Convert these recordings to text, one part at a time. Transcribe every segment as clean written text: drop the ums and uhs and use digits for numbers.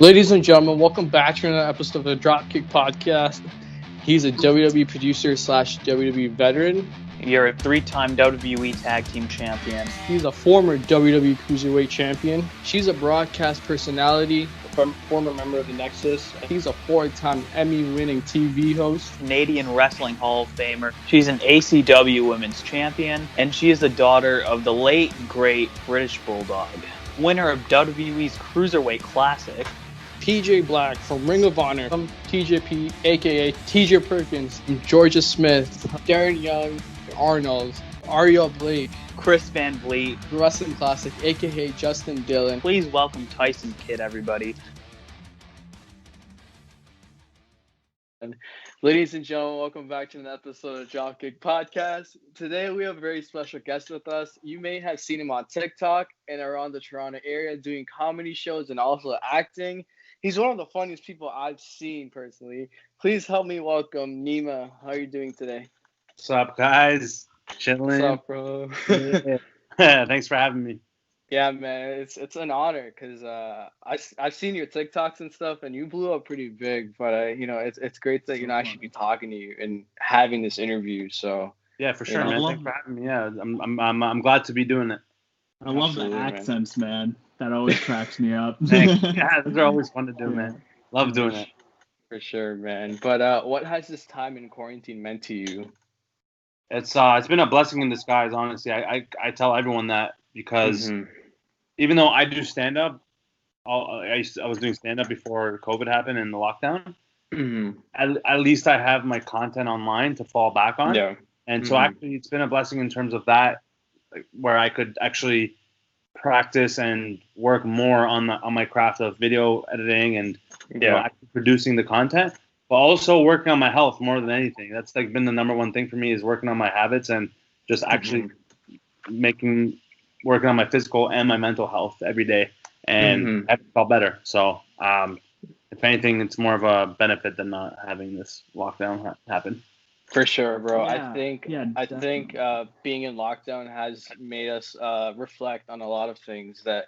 Ladies and gentlemen, welcome back to another episode of the DropKick Podcast. He's a WWE producer slash WWE veteran. You're a three-time WWE Tag Team Champion. He's a former WWE Cruiserweight Champion. She's a broadcast personality, former member of the Nexus. He's a four-time Emmy-winning TV host. Canadian Wrestling Hall of Famer. She's an ACW Women's Champion, and she is the daughter of the late, great British Bulldog. Winner of WWE's Cruiserweight Classic. TJ Black from Ring of Honor, from TJP, aka TJ Perkins, Georgia Smith, Darren Young, Arnold, Ariel Blake, Chris Van Vliet, Wrestling Classic, aka Justin Dillon. Please welcome Tyson Kidd, everybody. Ladies and gentlemen, welcome back to another episode of DropKick Podcast. Today we have a very special guest with us. You may have seen him on TikTok and around the Toronto area doing comedy shows and also acting. He's one of the funniest people I've seen personally. Please help me welcome Neema. How are you doing today? What's up, guys? Chilling. What's up, bro? Yeah. Thanks for having me. Yeah, man, it's an honor because I've seen your TikToks and stuff, and you blew up pretty big. But it's great that actually be talking to you and having this interview. So yeah, for sure, man. Thanks for having me. Yeah, I'm glad to be doing it. I love the accents, man. That always cracks me up. Yeah, those are always fun to do, man. Love doing it. For sure, man. But what has this time in quarantine meant to you? It's been a blessing in disguise, honestly. I tell everyone that because even though I do stand up, I was doing stand up before COVID happened and the lockdown. At least I have my content online to fall back on. Yeah. And so actually, it's been a blessing in terms of that, like, where I could actually practice and work more on my craft of video editing and actually producing the content, but also working on my health more than anything. That's like been the number one thing for me, is working on my habits and just actually working on my physical and my mental health every day, and I felt better. So if anything, it's more of a benefit than not having this lockdown happen. For sure, bro. Yeah, I think being in lockdown has made us reflect on a lot of things that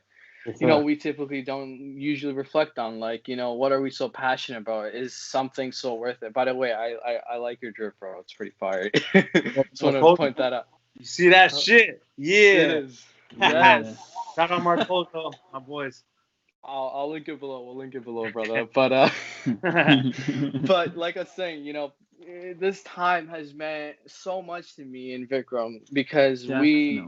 we typically don't usually reflect on. Like, what are we so passionate about? Is something so worth it? By the way, I like your drip, bro. It's pretty fire. Just want to point that out. You see that shit? Yeah. It is. Yes. Shout out Marcoto, my boys. I'll link it below. We'll link it below, brother. But but like I was saying, this time has meant so much to me and Vikram because Definitely.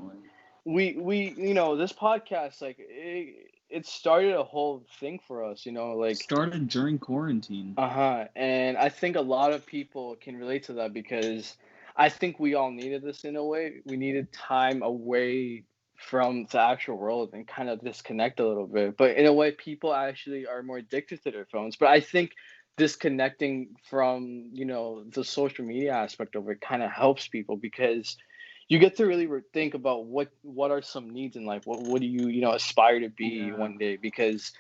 we this podcast, like, it started a whole thing for us, like started during quarantine. And I think a lot of people can relate to that because I think we all needed this in a way. We needed time away from the actual world and kind of disconnect a little bit. But in a way, people actually are more addicted to their phones. But I think disconnecting from the social media aspect of it kind of helps people because you get to really think about what are some needs in life. What do you aspire to be one day, because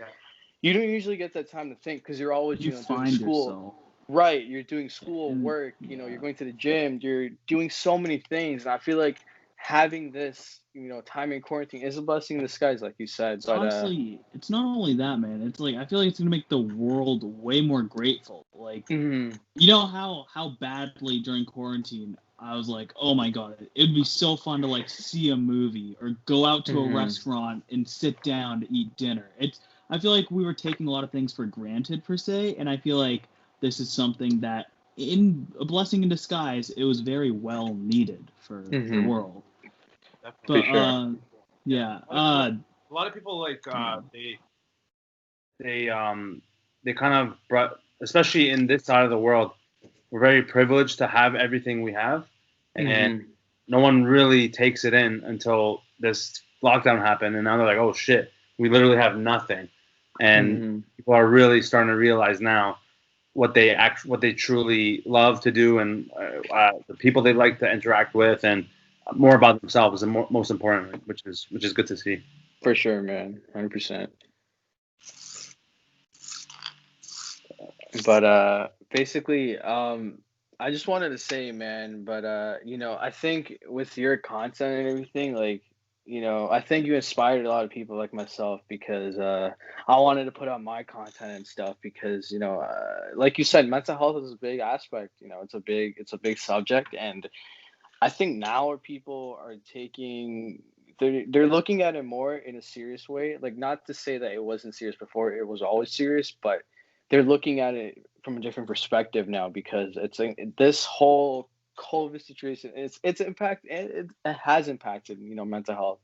you don't usually get that time to think because you're always doing school. Yourself. Right, you're doing school, work, you're going to the gym, you're doing so many things, and I feel like having this time in quarantine is a blessing in disguise, like you said. But honestly, it's not only that, man. It's like, I feel like it's gonna make the world way more grateful. Like, how badly during quarantine I was like, oh my god, it'd be so fun to like see a movie or go out to a restaurant and sit down to eat dinner. I feel like we were taking a lot of things for granted per se, and I feel like this is something that, in a blessing in disguise, it was very well needed for the world. But sure. A lot of people like they kind of brought, especially in this side of the world, we're very privileged to have everything we have, and no one really takes it in until this lockdown happened, and now they're like, oh shit, we literally have nothing, and people are really starting to realize now what they truly love to do, and the people they like to interact with, and more about themselves, and most importantly, which is good to see. For sure, man, 100%. But basically, I just wanted to say, man, but I think with your content and everything, like, I think you inspired a lot of people like myself because I wanted to put out my content and stuff because like you said, mental health is a big aspect. It's a big subject, and I think now where people are they're looking at it more in a serious way. Like, not to say that it wasn't serious before; it was always serious, but they're looking at it from a different perspective now because it's like this whole COVID situation. It has impacted mental health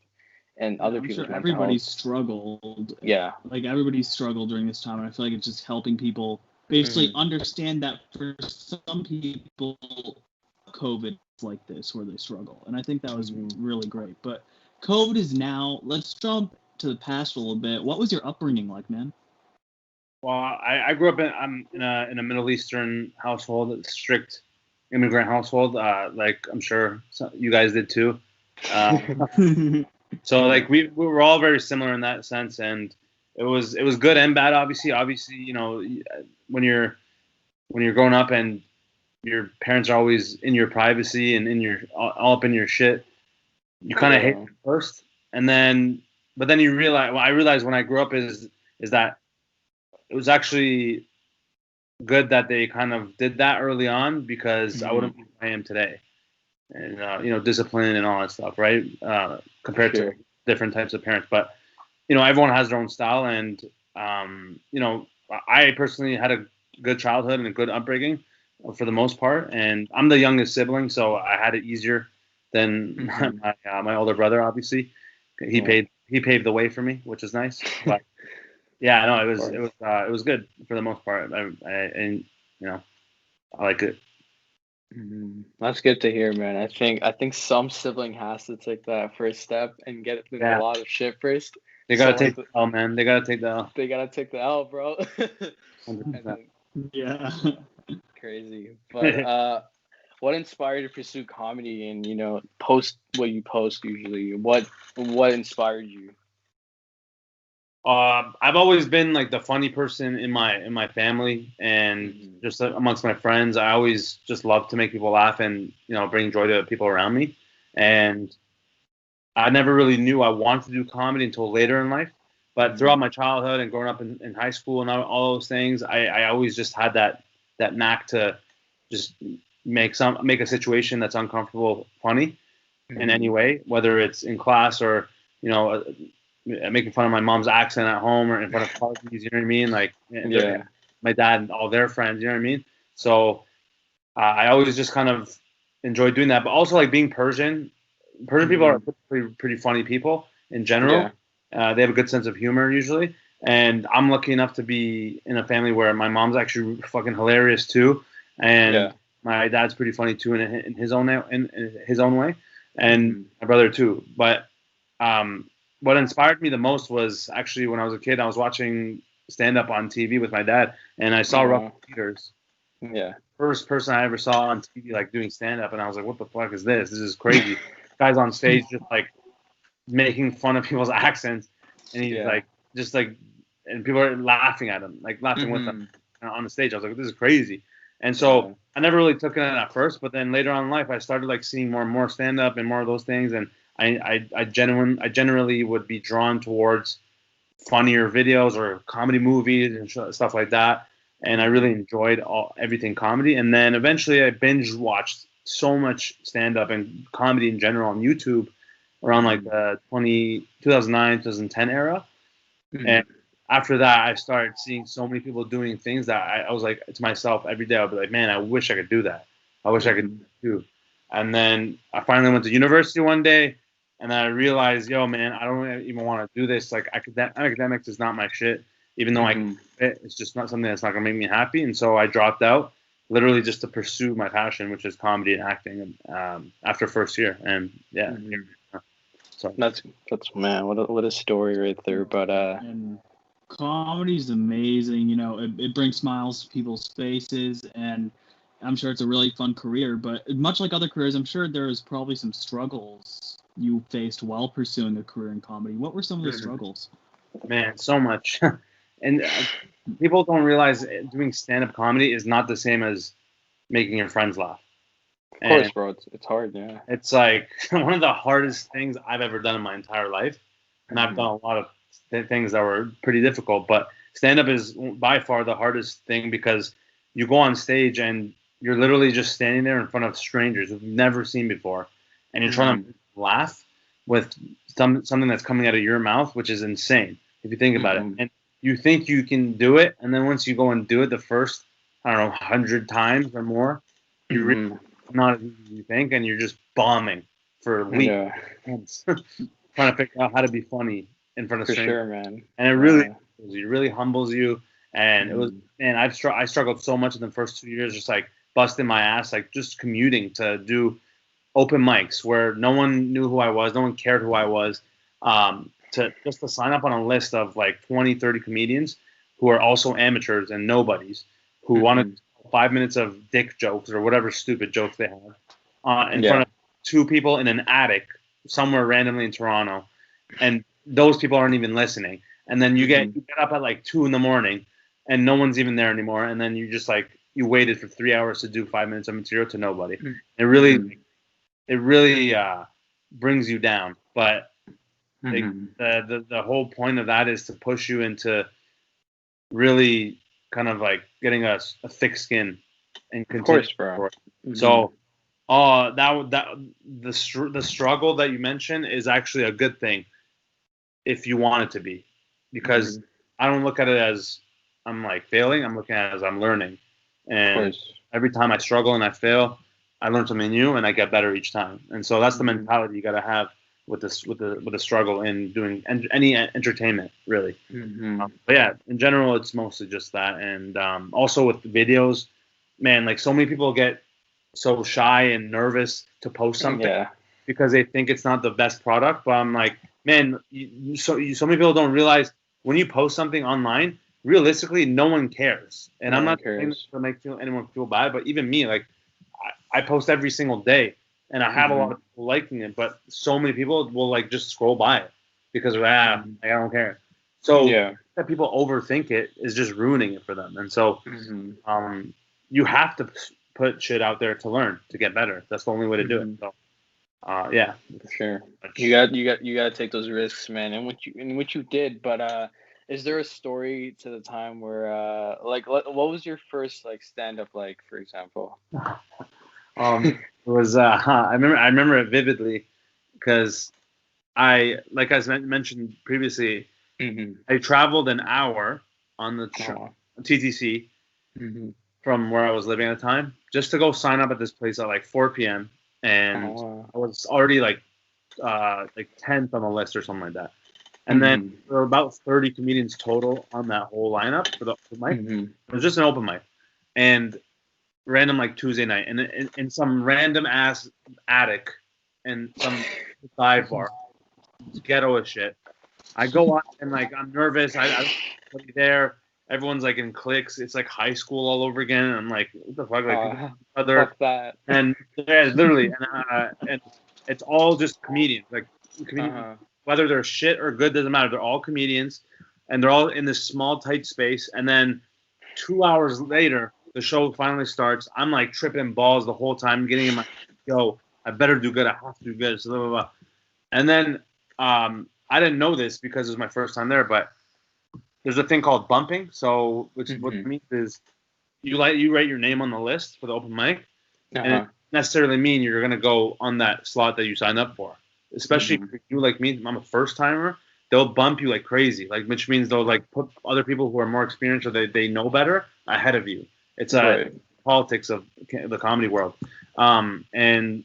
and Yeah, other I'm people's sure mental everybody health. struggled. Yeah. Like everybody struggled during this time, and I feel like it's just helping people basically Mhm. understand that for some people, COVID is like this where they struggle, and I think that was Mhm. really great. But COVID is now. Let's jump to the past a little bit. What was your upbringing like, man? Well, I grew up in a Middle Eastern household, a strict immigrant household. Like I'm sure you guys did too. Uh, so like we were all very similar in that sense, and it was good and bad. Obviously, when you're growing up and your parents are always in your privacy and in your all up in your shit, you kind of hate Yeah. it first, and then but then you realize. Well, I realized when I grew up is that it was actually good that they kind of did that early on because I Mhm. wouldn't be where I am today, and discipline and all that stuff, right? For Compared to sure. different types of parents, but everyone has their own style, and I personally had a good childhood and a good upbringing for the most part, and I'm the youngest sibling, so I had it easier than Mhm. my older brother. Obviously, he Yeah. paved the way for me, which is nice, but. Yeah, no, it Of was it course. was it was good for the most part. And I like it. That's good to hear, man. I think some sibling has to take that first step and get through a Yeah, lot of shit first. they gotta So take the L, man. They gotta take the L. they gotta take the L, bro. 100%. And then Yeah. crazy. But what inspired you to pursue comedy and post what you post usually? What inspired you? I've always been like the funny person in my family and Mhm. just amongst my friends. I always just love to make people laugh and bring joy to people around me. And I never really knew I wanted to do comedy until later in life. But throughout Mhm. my childhood and growing up in high school and all those things, I always just had that knack to just make a situation that's uncomfortable funny in any Mhm. way, whether it's in class or you know uh, making fun of my mom's accent at home or in front of parties. You know what I mean? Like Yeah. my dad and all their friends. You know what I mean? So I always just kind of enjoyed doing that, but also like being Persian. Persian people are Mhm. pretty funny people in general. Yeah. They have a good sense of humor usually, and I'm lucky enough to be in a family where my mom's actually fucking hilarious too, and Yeah. my dad's pretty funny too in his own way, and Mhm. my brother too. But um, what inspired me the most was actually when I was a kid, I was watching stand up on TV with my dad, and I saw Russell Uh, Peters, yeah. first person I ever saw on TV like doing stand up, and I was like, what the fuck is this? This is crazy. Guy's on stage just like making fun of people's accents, and he's Yeah. like just like, and people are laughing at him, like laughing with him Mhm. on the stage. I was like, this is crazy. And so Yeah. I never really took it in at first, but then later on in life, I started like seeing more and more stand up and more of those things, and I generally would be drawn towards funnier videos or comedy movies and stuff like that. And I really Mhm. enjoyed everything comedy. And then eventually I binge watched so much stand up and comedy in general on YouTube around like Mhm. the 2009, 2010 era. And Mhm. after that, I started seeing so many people doing things that I was like to myself every day, I'll be like, man, I wish I could do that. I wish I could do Mhm. that too. And then I finally went to university one day and I realized, yo, man, I don't even want to do this. Like academics is not my shit, even though I can Mhm. do it. It's just not something that's not gonna make me happy. And so I dropped out literally just to pursue my passion, which is comedy and acting. After first year, and yeah, Mhm. so That's man, what a story right there. But And comedy's amazing. You know, it brings smiles to people's faces, and I'm sure it's a really fun career. But much like other careers, I'm sure there's probably some struggles you faced while pursuing a career in comedy. What were some of the Mhm. struggles? Man, so much. And people don't realize doing stand-up comedy is not the same as making your friends laugh. Of course, bro. It's hard, yeah. It's like one of the hardest things I've ever done in my entire life. And I've done a lot of things that were pretty difficult. But stand-up is by far the hardest thing because you go on stage and you're literally just standing there in front of strangers who've never seen before. And you're trying to laugh with something that's coming out of your mouth, which is insane if you think about it. And you think you can do it. And then once you go and do it the first, 100 times or more, you're really not as easy as you think. And you're just bombing for weeks. Trying to figure out how to be funny in front of strangers. For sure, man. And it really humbles you. And it was, man, I struggled so much in the first 2 years, just like busting my ass, like just commuting to do open mics where no one knew who I was, no one cared who I was, to sign up on a list of like 20, 30 comedians who are also amateurs and nobodies who wanted 5 minutes of dick jokes or whatever stupid jokes they have in front of two people in an attic somewhere randomly in Toronto, and those people aren't even listening. And then you get up at like 2 a.m. and no one's even there anymore. And then you just like, you waited for 3 hours to do 5 minutes of material to nobody. It really brings you down. But like, the whole point of that is to push you into really kind of like getting a thick skin and continue. Of course, bro. So, the struggle that you mentioned is actually a good thing if you want it to be, because I don't look at it as I'm like failing. I'm looking at it as I'm learning. And every time I struggle and I fail, I learn something new and I get better each time. And so that's the mentality you got to have with the struggle in doing any entertainment, really. But yeah, in general, it's mostly just that. And also with videos, man, like so many people get so shy and nervous to post something because they think it's not the best product. But I'm like, man, so many people don't realize when you post something online, realistically, no one cares. And I'm not saying this to make anyone feel bad, but even me, like I post every single day and I have a lot of people liking it, but so many people will like just scroll by it because I don't care. So that people overthink it is just ruining it for them. And so you have to put shit out there to learn, to get better. That's the only way to do it. So for sure. You got to take those risks, man, and what you did. But is there a story to the time where like what was your first like stand up like, for example? It was I remember it vividly because I mentioned previously, I traveled an hour on the TTC from where I was living at the time just to go sign up at this place at like 4 p.m. and I was already like 10th on the list or something like that. And then there were about 30 comedians total on that whole lineup for the open mic. It was just an open mic. And random like Tuesday night. And in some random ass attic and some dive bar. Ghetto as shit. I go on and like I'm nervous. I'm there. Everyone's like in cliques. It's like high school all over again. And I'm like, what the fuck? Like fuck that. And literally and it's all just comedians. Like comedians. Whether they're shit or good, doesn't matter. They're all comedians, and they're all in this small, tight space. And then 2 hours later, the show finally starts. I'm like tripping balls the whole time, getting in my I better do good. I have to do good. So blah, blah, blah. And then I didn't know this because it was my first time there, but there's a thing called bumping. So what it means is you write your name on the list for the open mic, and it doesn't necessarily mean you're gonna go on that slot that you signed up for. Especially if you like me, I'm a first timer. They'll bump you like crazy, like which means they'll like put other people who are more experienced or they know better ahead of you. It's politics of the comedy world. And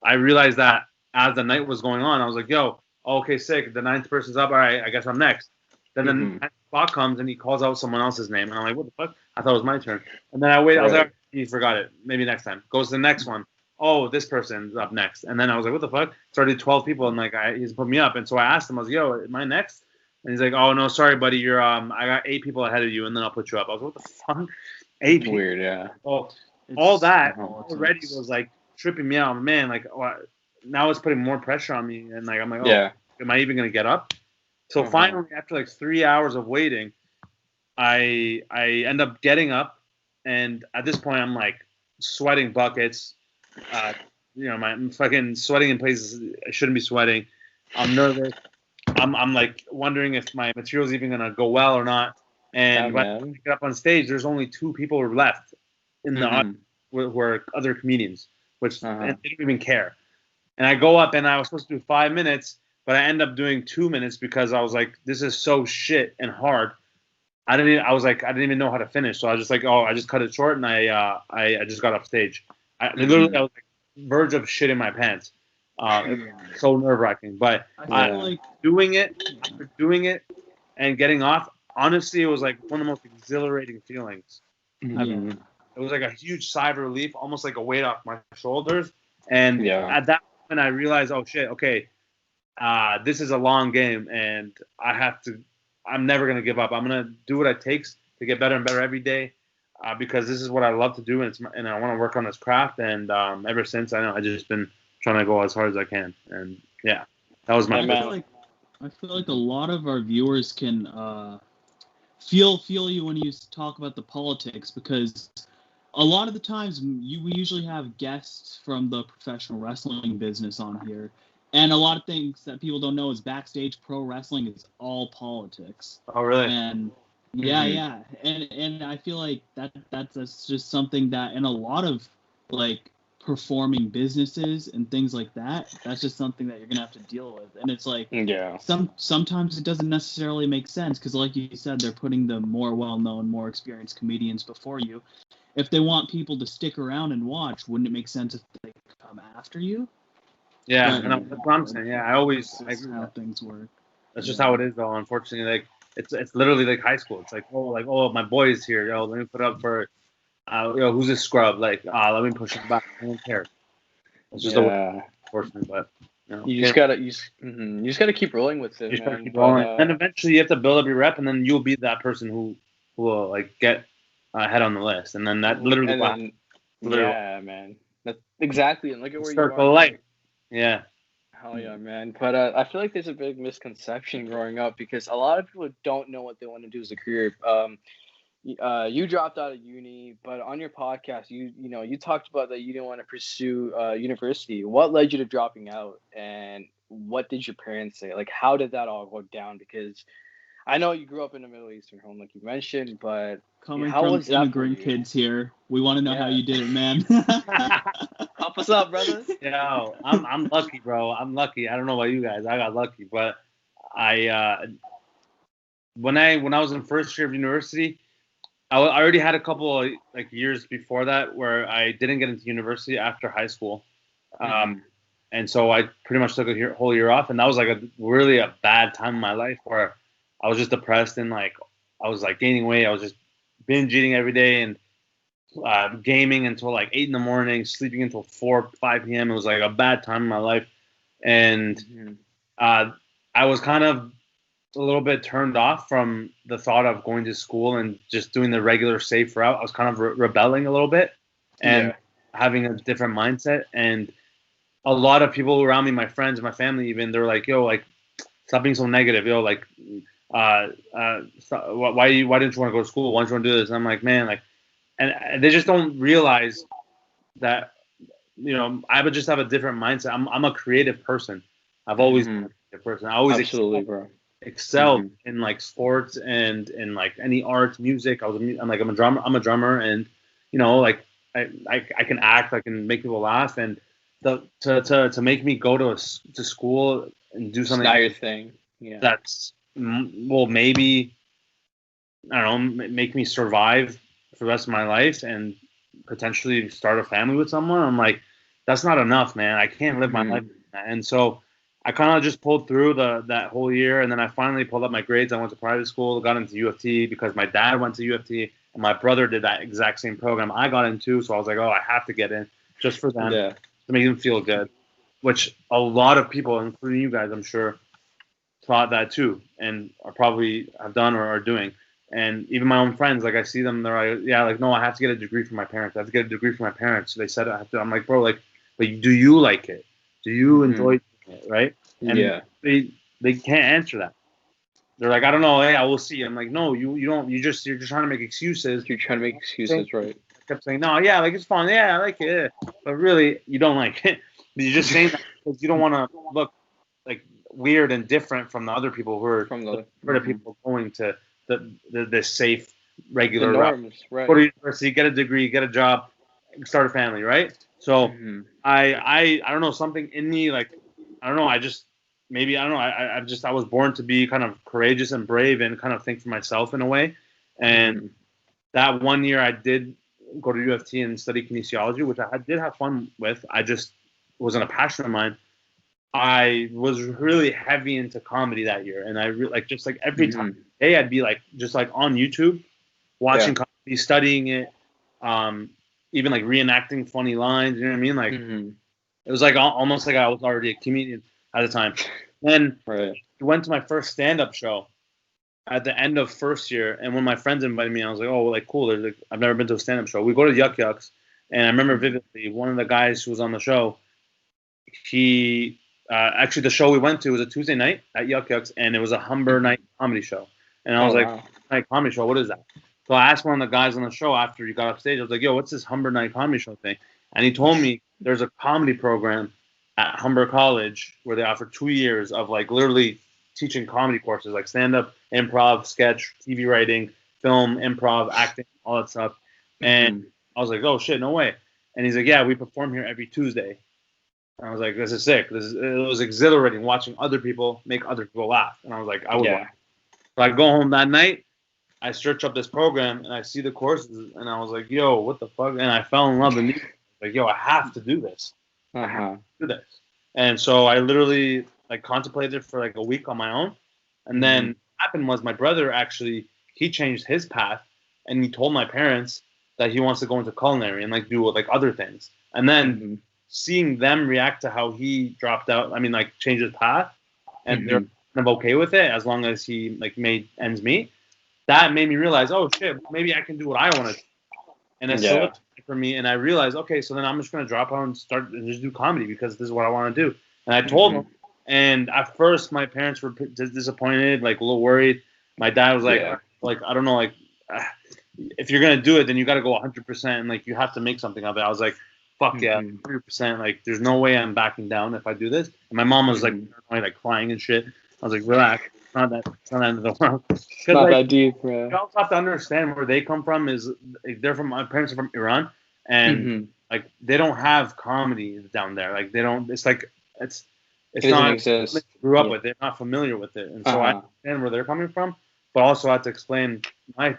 I realized that as the night was going on, I was like, "Yo, okay, sick. The 9th person's up. All right, I guess I'm next." Then the next spot comes and he calls out someone else's name, and I'm like, "What the fuck?" I thought it was my turn. And then I waited. I was like, "He forgot it. Maybe next time." Goes to the next one. Oh, this person's up next. And then I was like, what the fuck? Started 12 people, and like he's put me up. And so I asked him, I was like, yo, am I next? And he's like, oh no, sorry, buddy, you're I got 8 people ahead of you, and then I'll put you up. I was like, what the fuck? 8 people. Weird, yeah. Well, all that already was like tripping me out. Man, like now it's putting more pressure on me, and like I'm like, am I even gonna get up? So finally, after like 3 hours of waiting, I end up getting up, and at this point I'm like sweating buckets. I'm fucking sweating in places I shouldn't be sweating. I'm nervous. I'm like wondering if my material's even gonna go well or not. And when I get up on stage, there's only 2 people left in the audience who are other comedians, which and they didn't even care. And I go up and I was supposed to do 5 minutes, but I end up doing 2 minutes because I was like, this is so shit and hard. I didn't even know how to finish. So I was just like, I just cut it short and I just got off stage. I was like verge of shit in my pants. It's so nerve wracking. But doing it and getting off, honestly, it was like one of the most exhilarating feelings. It was like a huge sigh of relief, almost like a weight off my shoulders. And at that moment, I realized, oh shit, okay, this is a long game, and I'm never gonna give up. I'm gonna do what it takes to get better and better every day, because this is what I love to do, and I want to work on this craft. And ever since, I've just been trying to go as hard as I can. And that was my. I feel like a lot of our viewers can feel you when you talk about the politics, because a lot of the times we usually have guests from the professional wrestling business on here, and a lot of things that people don't know is backstage pro wrestling is all politics. Oh, really? And yeah, and I feel like that's just something that in a lot of like performing businesses and things like that, that's just something that you're gonna have to deal with. And it's like sometimes it doesn't necessarily make sense, because like you said, they're putting the more well-known, more experienced comedians before you. If they want people to stick around and watch, wouldn't it make sense if they come after you? Yeah, and that's what I'm saying. Yeah, That's how things work. That's just how it is, though. Unfortunately, like it's literally like high school. It's like, oh, my boy is here. Yo, let me put up for, who's this scrub? Like, let me push him back. I don't care. It's just unfortunate, but you just gotta keep rolling with it. You just gotta keep rolling, and eventually you have to build up your rep, and then you'll be that person who will like get ahead on the list, and then that literally. Yeah, man. That's exactly, and look at where you are. Circle of life. Yeah. Hell yeah, man. But I feel like there's a big misconception growing up, because a lot of people don't know what they want to do as a career. You dropped out of uni, but on your podcast, you talked about that you didn't want to pursue university. What led you to dropping out, and what did your parents say? Like, how did that all go down? Because I know you grew up in a Middle Eastern home, like you mentioned, but coming from immigrant kids here, we want to know how you did it, man. Help us out, brother. I'm lucky, bro. I'm lucky. I don't know about you guys. I got lucky, but when I was in first year of university, I already had a couple of like years before that where I didn't get into university after high school, and so I pretty much took a whole year off, and that was like really a bad time in my life where I was just depressed, and like I was like gaining weight. I was just binge eating every day and gaming until like 8 a.m, sleeping until 4, 5 p.m. It was like a bad time in my life, and I was kind of a little bit turned off from the thought of going to school and just doing the regular safe route. I was kind of rebelling a little bit and having a different mindset. And a lot of people around me, my friends, my family, even, they're like, yo, like, stop being so negative. Yo, like, why didn't you want to go to school? Why don't you want to do this? And I'm like, man, like, and they just don't realize that, I would just have a different mindset. I'm a creative person. I've always been a creative person. I always excelled in like sports and in like any arts, music. I'm a drummer, and like I can act, I can make people laugh, and to make me go to school and do something. It's not your thing. Yeah. That's maybe I don't know, make me survive for the rest of my life and potentially start a family with someone. I'm like, that's not enough, man. I can't live my life. And so I kind of just pulled through that whole year, and then I finally pulled up my grades. I went to private school, got into U of T because my dad went to U of T, and my brother did that exact same program I got into. So I was like, I have to get in just for them, to make them feel good, which a lot of people, including you guys, I'm sure, thought that too, and are probably have done or are doing. And even my own friends, like I see them, they're like, no, I have to get a degree from my parents. I have to get a degree from my parents. So they said I have to. I'm like, bro, like, but do you like it? Do you enjoy it, right? And they can't answer that. They're like, I don't know. Hey, I will see. I'm like, no, you don't. You're just trying to make excuses. You're trying to make excuses, right? kept saying, no, yeah, like it's fun, yeah, I like it, but really you don't like it. You're just saying that because you don't want to look like weird and different from the other people who are the people going to the safe regular norms, route. right? Go to university, get a degree, get a job, start a family, right? So I don't know, something in me, like I don't know, I just maybe I don't know, I was born to be kind of courageous and brave and kind of think for myself in a way. And that 1 year I did go to U of T and study kinesiology, which I did have fun with. I just wasn't a passion of mine. I was really heavy into comedy that year, and I just like every time day I'd be like just like on YouTube, watching comedy, studying it, even like reenacting funny lines. You know what I mean? Like it was like almost like I was already a comedian at the time. Then I went to my first stand-up show at the end of first year, and when my friends invited me, I was like, oh, like cool. There's like I've never been to a stand-up show. We go to Yuck Yucks, and I remember vividly one of the guys who was on the show. He actually the show we went to was a Tuesday night at Yuck Yucks, and it was a Humber night comedy show. And I was like, night comedy show, what is that? So I asked one of the guys on the show after he got off stage. I was like, yo, what's this Humber night comedy show thing? And he told me there's a comedy program at Humber College where they offer 2 years of like literally teaching comedy courses like stand-up, improv, sketch, TV writing, film, improv, acting, all that stuff. And I was like, oh shit, no way. And he's like, yeah, we perform here every Tuesday. And I was like, this is sick. It was exhilarating watching other people make other people laugh. And I was like, I would laugh. So I go home that night, I search up this program, and I see the courses, and I was like, yo, what the fuck? And I fell in love immediately. Like, yo, I have to do this. I have to do this. And so I literally like contemplated for like a week on my own. And then what happened was my brother actually, he changed his path, and he told my parents that he wants to go into culinary and like do like other things. And then seeing them react to how he dropped out, I mean, like changed his path, and they're kind of okay with it as long as he like made ends meet. That made me realize, oh shit, maybe I can do what I want to do. And it's so for me. And I realized, okay, so then I'm just going to drop out and start and just do comedy because this is what I want to do. And I told them. And at first, my parents were disappointed, like a little worried. My dad was like, I don't know, like, if you're going to do it, then you got to go 100%. And like, you have to make something of it. I was like, fuck yeah, 100%. Like, there's no way I'm backing down if I do this. And my mom was like crying and shit. I was like, relax. It's not the end of the world. It's not that deep, bro. You also have to understand where they come from. Is my parents are from Iran, and like they don't have comedy down there. Like they don't. It's like it's not. Exist. They grew up with it. They're not familiar with it, and so I understand where they're coming from. But also I have to explain my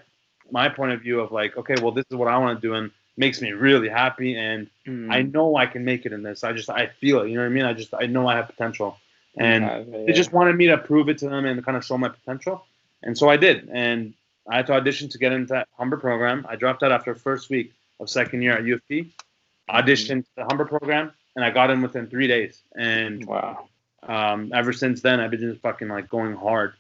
point of view of like, okay, well, this is what I want to do, and makes me really happy, and I know I can make it in this. I feel it. You know what I mean? I know I have potential. And they just wanted me to prove it to them and kind of show my potential. And so I did. And I had to audition to get into that Humber program. I dropped out after first week of second year at U of T. Auditioned to the Humber program, and I got in within 3 days. And ever since then, I've been just fucking like going hard.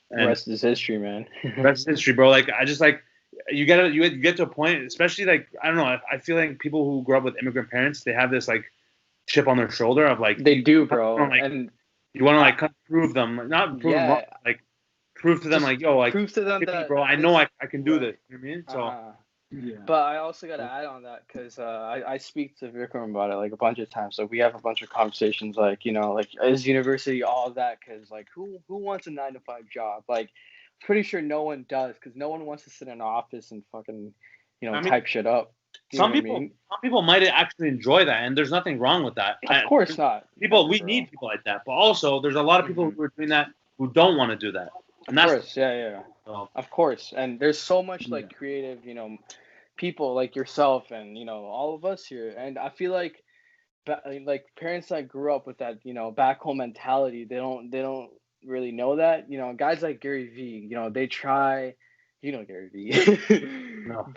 And the rest is history, man. Rest is history, bro. Like I just like you get to a point, especially like I don't know. I feel like people who grew up with immigrant parents, they have this like chip on their shoulder of like they do, bro. And you want to like kind of prove them, like, not prove them wrong, like prove to them like, yo, like prove to them that, bro, I know I can do this. You know what I mean? So but I also got to add on that because I speak to Vikram about it like a bunch of times. So we have a bunch of conversations like, you know, like is university all that? Because like who wants a 9-to-5 job? Like pretty sure no one does because no one wants to sit in an office and fucking, you know, type shit up. Some people might actually enjoy that, and there's nothing wrong with that. Of course not. We need people like that, but also there's a lot of people who are doing that who don't want to do that. And of course, of course. And there's so much like creative, you know, people like yourself and you know all of us here. And I feel like parents that grew up with that, you know, back home mentality, they don't really know that. You know, guys like Gary Vee, you know, they try. You know Gary Vee, no.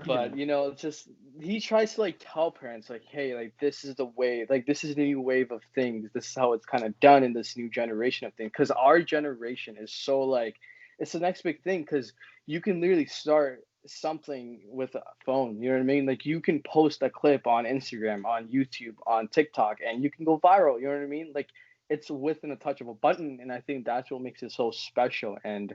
But you know, it's just he tries to like tell parents like, hey, like this is the way, like this is the new wave of things. This is how it's kind of done in this new generation of things. Because our generation is so like it's the next big thing. Because you can literally start something with a phone. You know what I mean? Like you can post a clip on Instagram, on YouTube, on TikTok, and you can go viral. You know what I mean? Like it's within a touch of a button, and I think that's what makes it so special. And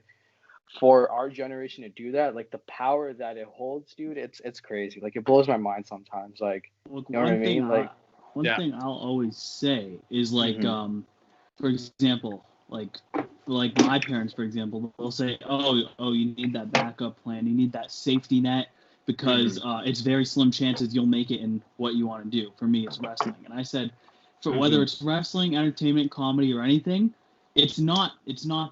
for our generation to do that, like the power that it holds, dude, it's crazy. Like it blows my mind sometimes. Like, Look, you know what I mean? Like, one thing I'll always say is like, for example, like my parents, for example, they'll say, oh, you need that backup plan, you need that safety net because it's very slim chances you'll make it in what you want to do. For me, it's wrestling, and I said, for whether it's wrestling, entertainment, comedy, or anything, it's not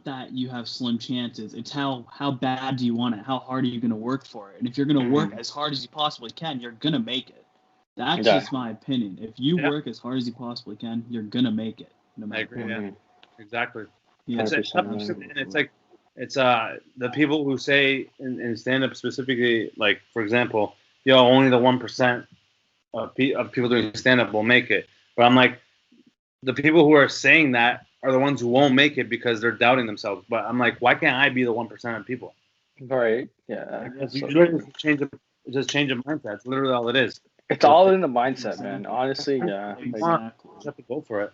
that you have slim chances. It's how bad do you want it? How hard are you going to work for it? And if you're going to work as hard as you possibly can, you're going to make it. That's just my opinion. If you work as hard as you possibly can, you're going to make it. No matter. I agree. Yeah. Exactly. Yeah. It's the people who say in stand-up specifically, like, for example, only the 1% of people doing stand-up will make it. But I'm like, the people who are saying that are the ones who won't make it because they're doubting themselves. But I'm like, why can't I be the 1% of people? Right. Yeah. Just change of mindset. That's literally all it is. It's all in the mindset, man. Honestly, yeah. You have to go for it.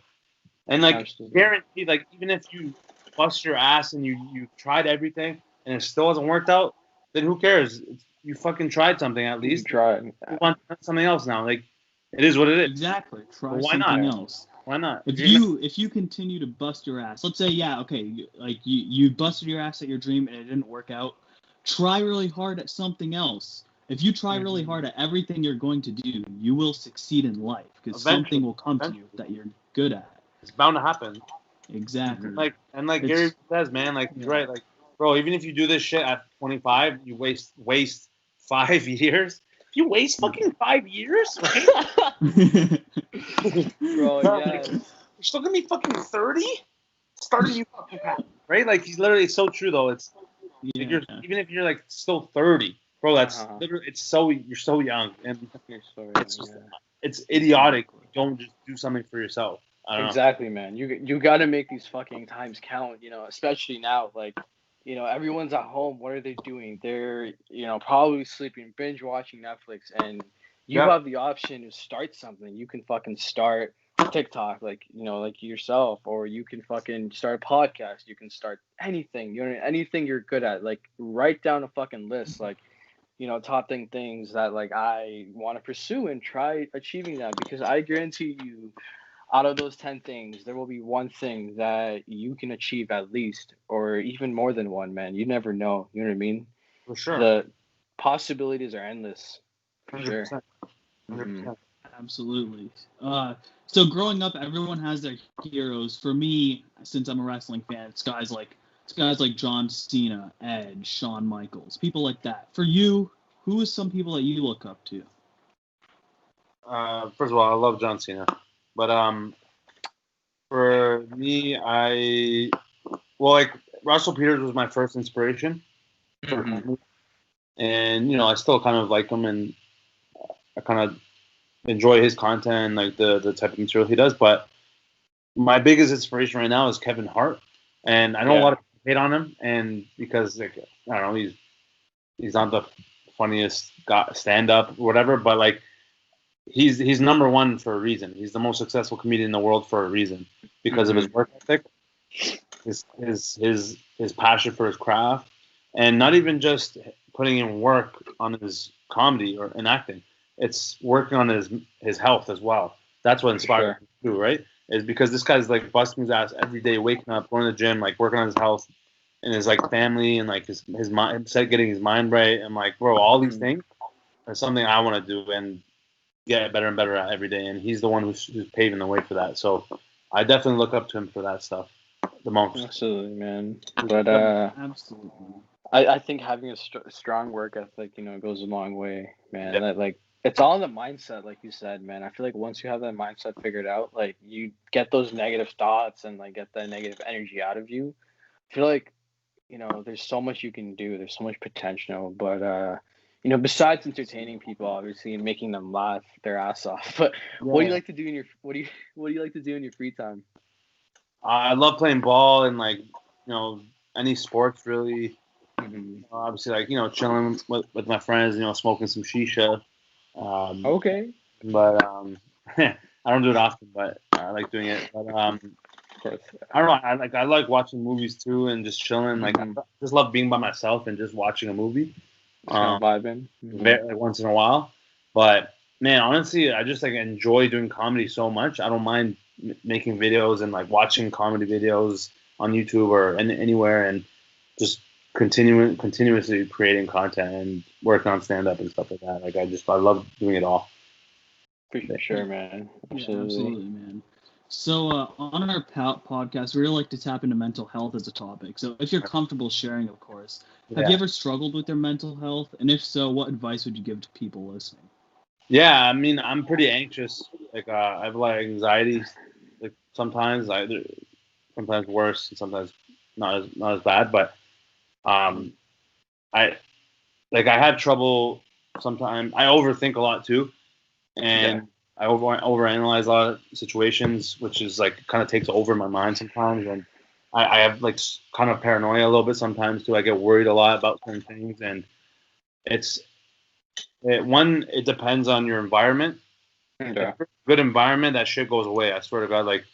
And like, guaranteed, like, even if you bust your ass and you tried everything and it still hasn't worked out, then who cares? You fucking tried something at least. You tried. You want something else now. Like, it is what it is. Exactly. Try why something not? else. Why not? If you continue to bust your ass, let's say, you busted your ass at your dream and it didn't work out, try really hard at something else. If you try really hard at everything you're going to do, you will succeed in life because something will come to you that you're good at. It's bound to happen. Exactly. Like Gary says, man, like, you're right. Like, bro, even if you do this shit at 25, you waste 5 years. You waste fucking 5 years, right? Bro, yeah. You're still gonna be fucking 30? Starting you fucking path, right? Like, he's literally so true though. It's like even if you're like still 30, bro, that's literally you're so young and it's idiotic. You don't just do something for yourself. Exactly, man. You got to make these fucking times count, especially now. Like, everyone's at home. What are they doing? They're, probably sleeping, binge watching Netflix, and you have the option to start something. You can fucking start TikTok, like yourself, or you can fucking start a podcast. You can start anything. Anything you're good at. Like, write down a fucking list. Like, top 10 things that like I want to pursue and try achieving that, because I guarantee you, out of those 10 things, there will be one thing that you can achieve at least, or even more than one, man. You never know. You know what I mean? For sure. The possibilities are endless. For 100%. sure. 100%. Absolutely. So growing up, everyone has their heroes. For me, since I'm a wrestling fan, it's guys like John Cena, Edge, Shawn Michaels, people like that. For you, who is some people that you look up to? First of all, I love John Cena. But for me, Russell Peters was my first inspiration. And, I still kind of like him, and I kind of enjoy his content, like the type of material he does. But my biggest inspiration right now is Kevin Hart. And I know a lot of people hate on him, and because, like, I don't know, he's not the funniest stand-up or whatever, but, like, he's number one for a reason. He's the most successful comedian in the world for a reason, because of his work ethic, his passion for his craft, and not even just putting in work on his comedy or in acting. It's working on his health as well. That's what inspired me too, right? Is because this guy's like busting his ass every day, waking up, going to the gym, like working on his health and his like family and like his mind, getting his mind right. And like, bro, all these things are something I want to do and get better and better at every day, and he's the one who's paving the way for that. So I definitely look up to him for that stuff the most. Absolutely, man. But absolutely, I think having a strong work ethic, goes a long way, man. That, like, it's all in the mindset, like you said, man. I feel like once you have that mindset figured out, like, you get those negative thoughts and like get that negative energy out of you. I feel like, there's so much you can do. There's so much potential, but besides entertaining people, obviously, and making them laugh their ass off. But what do you like to do in your free time? I love playing ball and, like, any sports really. Obviously, like, chilling with my friends, smoking some shisha. Okay. But I don't do it often, but I like doing it. But course. I don't know. I like watching movies too and just chilling. Like I just love being by myself and just watching a movie. Vibing. Like once in a while. But man, honestly, I just like enjoy doing comedy so much. I don't mind making videos and like watching comedy videos on YouTube or anywhere and just continuously creating content and working on stand up and stuff like that. Like I love doing it all. For sure, man. Absolutely. Yeah, absolutely, man. So on our podcast, we really like to tap into mental health as a topic. So if you're comfortable sharing, of course, have you ever struggled with your mental health? And if so, what advice would you give to people listening? Yeah, I mean, I'm pretty anxious. Like I have a lot of anxiety. Like sometimes sometimes worse and sometimes not as bad. But I have trouble sometimes. I overthink a lot too, and I overanalyze a lot of situations, which is like kind of takes over my mind sometimes. And I have like kind of paranoia a little bit sometimes too. I get worried a lot about certain things, and it depends on your environment. Yeah. Good environment, that shit goes away. I swear to God, like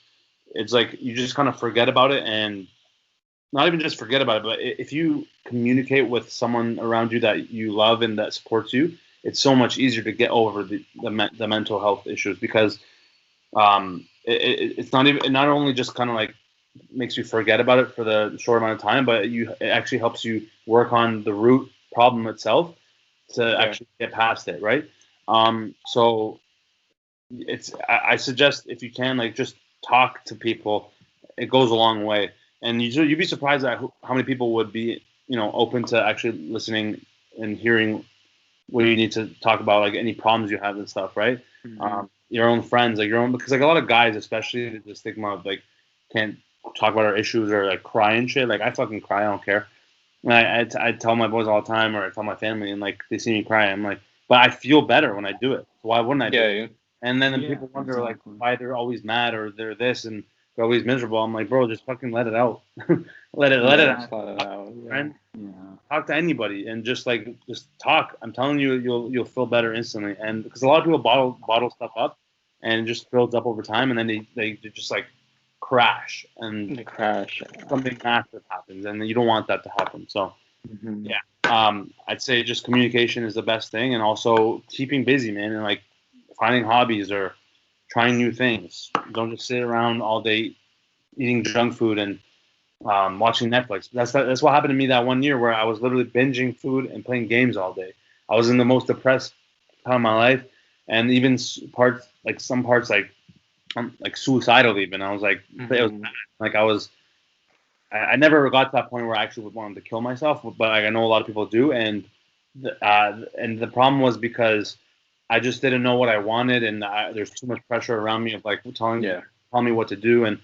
it's like you just kind of forget about it, and not even just forget about it, but if you communicate with someone around you that you love and that supports you, it's so much easier to get over the mental health issues because it's not only just kind of like makes you forget about it for the short amount of time, but it actually helps you work on the root problem itself to actually get past it, right? So I suggest if you can, like, just talk to people. It goes a long way, and you'd be surprised at how many people would be, open to actually listening and hearing what you need to talk about, like any problems you have and stuff, right? Mm-hmm. Your own friends, like because like a lot of guys, especially the stigma of like can't talk about our issues or like cry and shit. Like I fucking cry, I don't care. And I tell my boys all the time, or I tell my family, and like they see me cry, I'm like, but I feel better when I do it. So why wouldn't I do it? Yeah. And then people wonder like why they're always mad or they're this and they're always miserable. I'm like, bro, just fucking let it out. let it out. Friend. Yeah. Talk to anybody and just talk. I'm telling you, you'll feel better instantly. And because a lot of people bottle stuff up and it just builds up over time, and then they just like crash and something massive happens, and you don't want that to happen. So I'd say just communication is the best thing, and also keeping busy, man, and like finding hobbies or trying new things. Don't just sit around all day eating junk food and watching Netflix. That's what happened to me that one year where I was literally binging food and playing games all day. I was in the most depressed time of my life, and even some parts like suicidal even. I was like, it was bad. Like I never got to that point where I actually wanted to kill myself, but like, I know a lot of people do, and the problem was because I just didn't know what I wanted, and there's too much pressure around me of like telling me what to do, and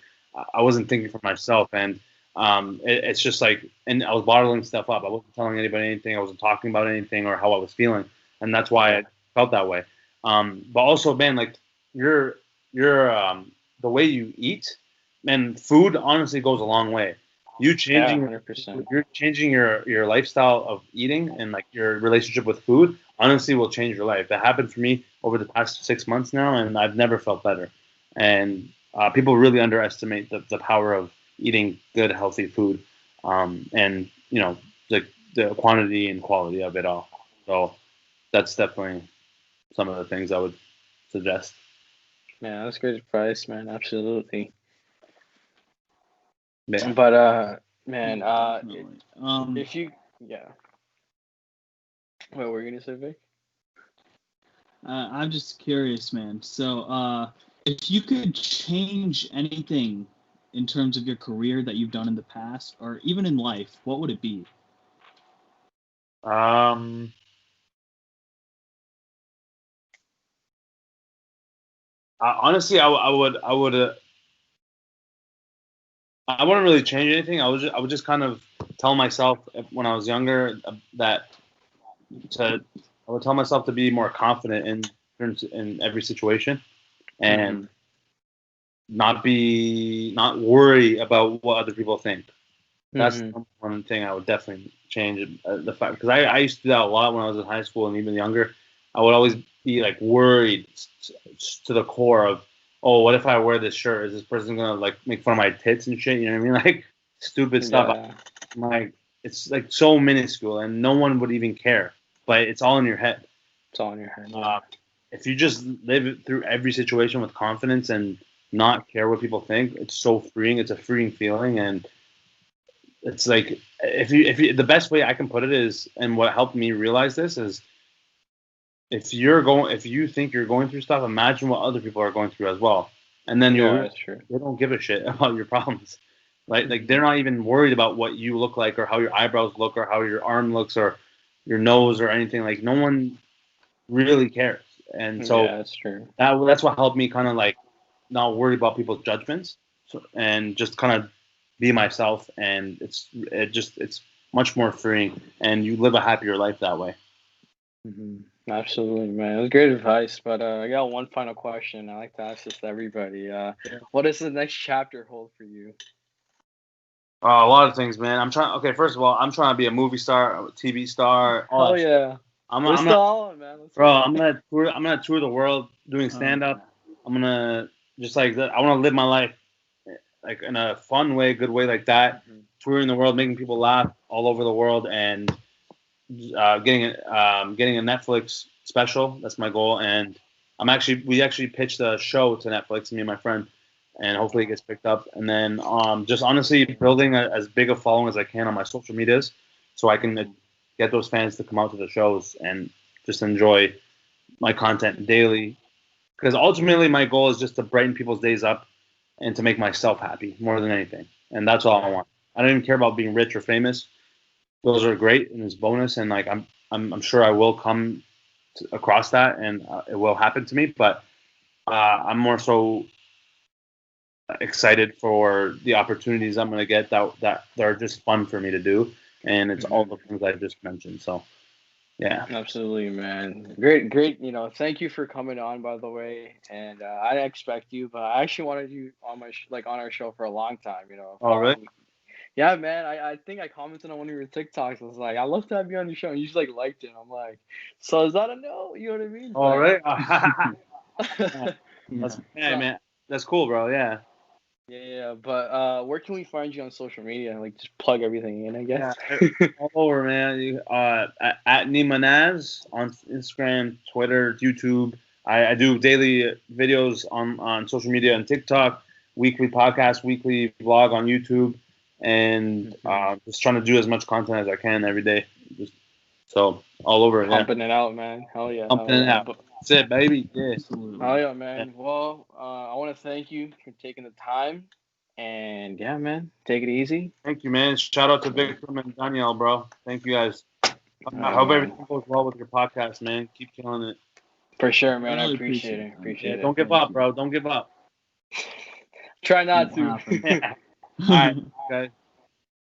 I wasn't thinking for myself, and it's just like, and I was bottling stuff up. I wasn't telling anybody anything. I wasn't talking about anything or how I was feeling, and that's why I felt that way. But also, man, like you're the way you eat, man, food honestly goes a long way. You're changing your lifestyle of eating and like your relationship with food honestly will change your life. That happened for me over the past 6 months now, and I've never felt better. And people really underestimate the power of eating good, healthy food, and the quantity and quality of it all. So that's definitely some of the things I would suggest. Man, that's great advice, man. Absolutely. Yeah. But man, if you what were you gonna say, Vic? I'm just curious, man. So, if you could change anything in terms of your career that you've done in the past, or even in life, what would it be? Honestly, I wouldn't really change anything. I would just kind of tell myself when I was younger I would tell myself to be more confident in every situation, and not worry about what other people think. That's one thing I would definitely change. The fact, because I used to do that a lot when I was in high school and even younger. I would always be like worried to the core of, oh, what if I wear this shirt? Is this person gonna like make fun of my tits and shit? You know what I mean? Like stupid stuff. Yeah. I'm like, it's like so minuscule, and no one would even care. But it's all in your head. It's all in your head. Yeah. If you just live through every situation with confidence and not care what people think, it's so freeing. It's a freeing feeling, and it's like if you the best way I can put it is, and what helped me realize this is, if you think you're going through stuff, imagine what other people are going through as well, and then that's true. they don't give a shit about your problems. Right? Like they're not even worried about what you look like or how your eyebrows look or how your arm looks or your nose or anything. Like no one really cares. And so that's true. That's what helped me kind of like not worry about people's judgments, and just kind of be myself. And it's much more freeing, and you live a happier life that way. Mm-hmm. Absolutely, man. It was great advice, but I got one final question. I like to ask this to everybody. What does the next chapter hold for you? A lot of things, man. First of all, I'm trying to be a movie star, a TV star. Oh yeah. I'm gonna tour the world doing stand up. I'm gonna I want to live my life like in a fun way, good way like that. Touring the world, making people laugh all over the world, and getting a Netflix special. That's my goal. And we actually pitched a show to Netflix, me and my friend, and hopefully it gets picked up. And then just honestly building as big a following as I can on my social medias, so I can get those fans to come out to the shows and just enjoy my content daily. Because ultimately my goal is just to brighten people's days up and to make myself happy more than anything. And that's all I want. I don't even care about being rich or famous. Those are great and it's bonus. And like I'm sure I will come across that and it will happen to me. But I'm more so excited for the opportunities I'm going to get that are just fun for me to do. And it's all the things I just mentioned. So, yeah. Absolutely, man. Great. Thank you for coming on, by the way. And I didn't expect you, but I actually wanted you on on our show for a long time, Oh, really? Yeah, man. I think I commented on one of your TikToks. I was like, I love to have you on your show. And you just liked it. I'm like, so is that a no? You know what I mean? All right. Man. That's cool, bro. Yeah. Yeah, but where can we find you on social media? Like, just plug everything in, I guess. Yeah, all over, man. At Neema Naz on Instagram, Twitter, YouTube. I do daily videos on social media and TikTok, weekly podcast, weekly vlog on YouTube, and just trying to do as much content as I can every day. So all over. Pumping it out, man. Hell yeah. Pumping it out. That's it, baby. Yeah. Hell yeah, man. Yeah. Well, I want to thank you for taking the time. And yeah, man, take it easy. Thank you, man. Shout out to Vikram and Danial, bro. Thank you, guys. I hope everything goes well with your podcast, man. Keep killing it. For sure, man. I appreciate it. Appreciate it. Don't give up, bro. Don't give up. Try not to. All right, guys.